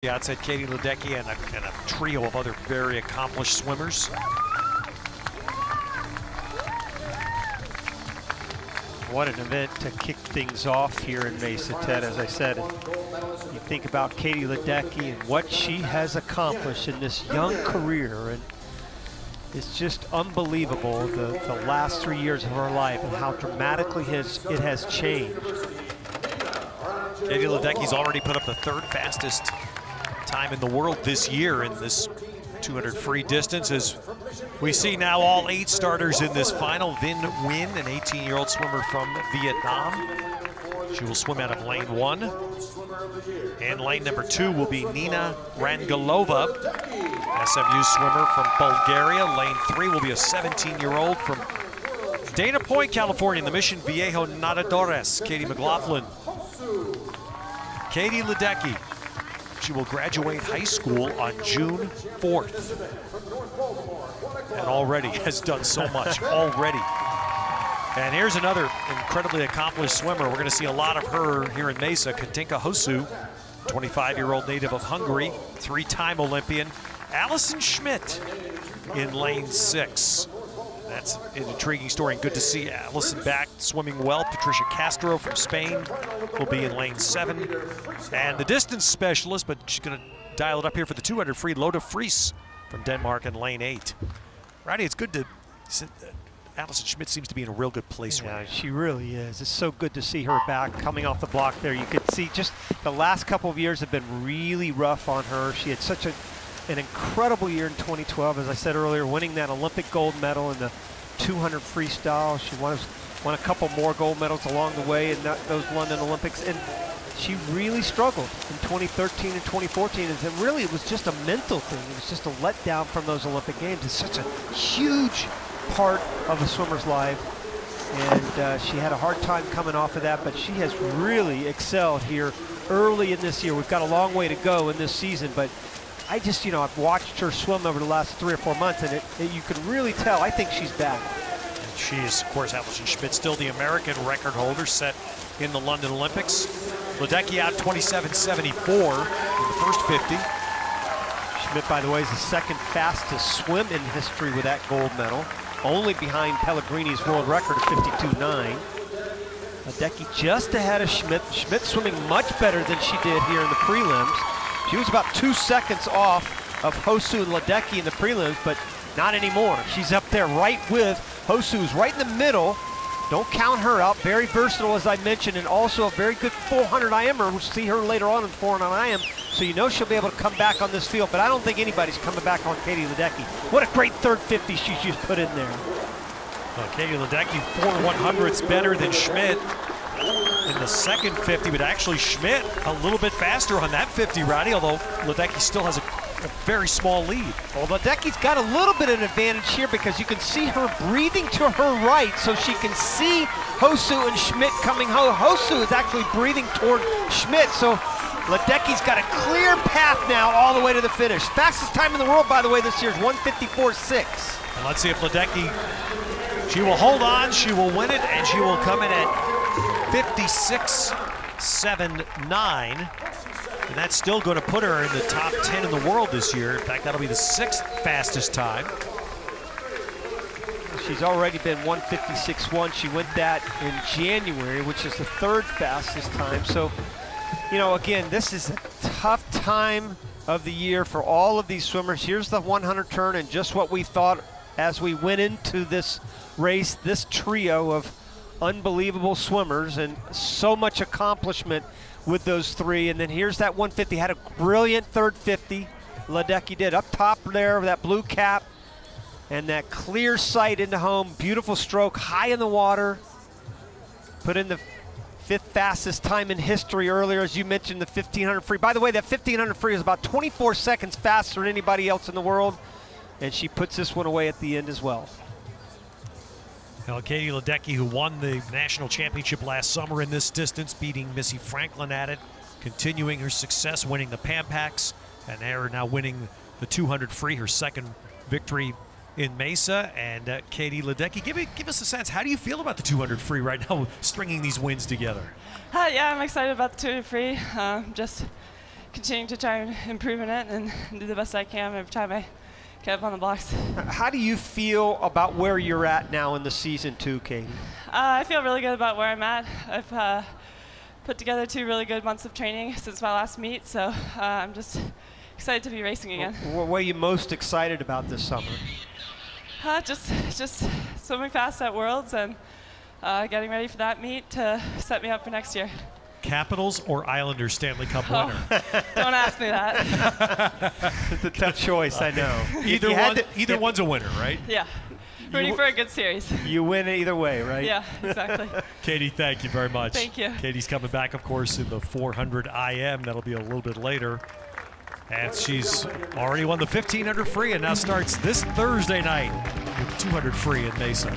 The outside Katie Ledecky and a trio of other very accomplished swimmers. What an event to kick things off here in Mesa, Ted. As I said, you think about Katie Ledecky and what she has accomplished in this young career, and it's just unbelievable the last 3 years of her life and how dramatically it has changed. Katie Ledecky's already put up the third fastest time in the world this year in this 200 free distance. As we see now all 8 starters in this final. Vinh Nguyen, an 18-year-old swimmer from Vietnam. She will swim out of lane 1. And lane number 2 will be Nina Rangelova, SMU swimmer from Bulgaria. Lane 3 will be a 17-year-old from Dana Point, California, in the Mission Viejo Nadadores, Katie McLaughlin. Katie Ledecky, she will graduate high school on June 4th. And already has done so much, already. And here's another incredibly accomplished swimmer. We're gonna see a lot of her here in Mesa. Katinka Hosu, 25-year-old native of Hungary, 3-time Olympian. Allison Schmidt in lane 6. That's an intriguing story, and good to see Allison back swimming well. Patricia Castro from Spain will be in lane 7. And the distance specialist, but she's gonna dial it up here for the 200 free, Lotte Friis from Denmark in lane 8. Roddy, it's good to see that Allison Schmidt seems to be in a real good place right now. She really is. It's so good to see her back coming off the block there. You could see just the last couple of years have been really rough on her. She had such an incredible year in 2012, as I said earlier, winning that Olympic gold medal in the 200 freestyle. She won a couple more gold medals along the way in those London Olympics, and she really struggled in 2013 and 2014, and really it was just a mental thing. It was just a letdown from those Olympic Games. It's such a huge part of a swimmer's life, and she had a hard time coming off of that, but she has really excelled here early in this year. We've got a long way to go in this season, but I just, I've watched her swim over the last 3 or 4 months, and you can really tell. I think she's back. And she is, of course, Allison Schmidt, still the American record holder set in the London Olympics. Ledecky out 27.74 in the first 50. Schmidt, by the way, is the second fastest swim in history with that gold medal, only behind Pellegrini's world record of 52.9. Ledecky just ahead of Schmidt. Schmidt swimming much better than she did here in the prelims. She was about 2 seconds off of Hosu and Ledecky in the prelims, but not anymore. She's up there right with Hosu, who's right in the middle. Don't count her out. Very versatile, as I mentioned, and also a very good 400 IMer. We'll see her later on in 400 IM, so she'll be able to come back on this field, but I don't think anybody's coming back on Katie Ledecky. What a great third 50 she just put in there. Well, Katie Ledecky, 4 100ths better than Schmidt in the second 50, but actually Schmidt a little bit faster on that 50, Roddy, although Ledecky still has a very small lead. Well, Ledecky's got a little bit of an advantage here because you can see her breathing to her right, so she can see Hosu and Schmidt coming home. Hosu is actually breathing toward Schmidt, so Ledecky's got a clear path now all the way to the finish. Fastest time in the world, by the way, this year is 1:54.6. And let's see if Ledecky, she will hold on, she will win it, and she will come in at 56.79. And that's still going to put her in the top 10 in the world this year. In fact, that'll be the 6th fastest time. She's already been 1:56.1. She went that in January, which is the 3rd fastest time. So, again, this is a tough time of the year for all of these swimmers. Here's the 100 turn, and just what we thought as we went into this race, this trio of unbelievable swimmers and so much accomplishment with those 3. And then here's that 150, had a brilliant third 50. Ledecky did up top there with that blue cap and that clear sight into home. Beautiful stroke, high in the water. Put in the 5th fastest time in history earlier, as you mentioned, the 1500 free. By the way, that 1500 free is about 24 seconds faster than anybody else in the world. And she puts this one away at the end as well. Now, Katie Ledecky, who won the national championship last summer in this distance, beating Missy Franklin at it, continuing her success, winning the Pan Pacs, and they're now winning the 200 free, her second victory in Mesa. And Katie Ledecky, give us a sense, how do you feel about the 200 free right now, stringing these wins together? Yeah, I'm excited about the 200 free. Just continuing to try and improve in it and do the best I can every time I get up on the blocks. How do you feel about where you're at now in the season too, Katie? I feel really good about where I'm at. I've put together 2 really good months of training since my last meet, so I'm just excited to be racing again. What are you most excited about this summer? Just swimming fast at Worlds and getting ready for that meet to set me up for next year. Capitals or Islanders Stanley Cup winner? Don't ask me that. It's a tough choice, I know. Either one's a winner, right? Yeah. Rooting for a good series. You win either way, right? Yeah, exactly. Katie, thank you very much. Thank you. Katie's coming back, of course, in the 400 IM. That'll be a little bit later. And she's already won the 1500 free and now starts this Thursday night with 200 free in Mesa.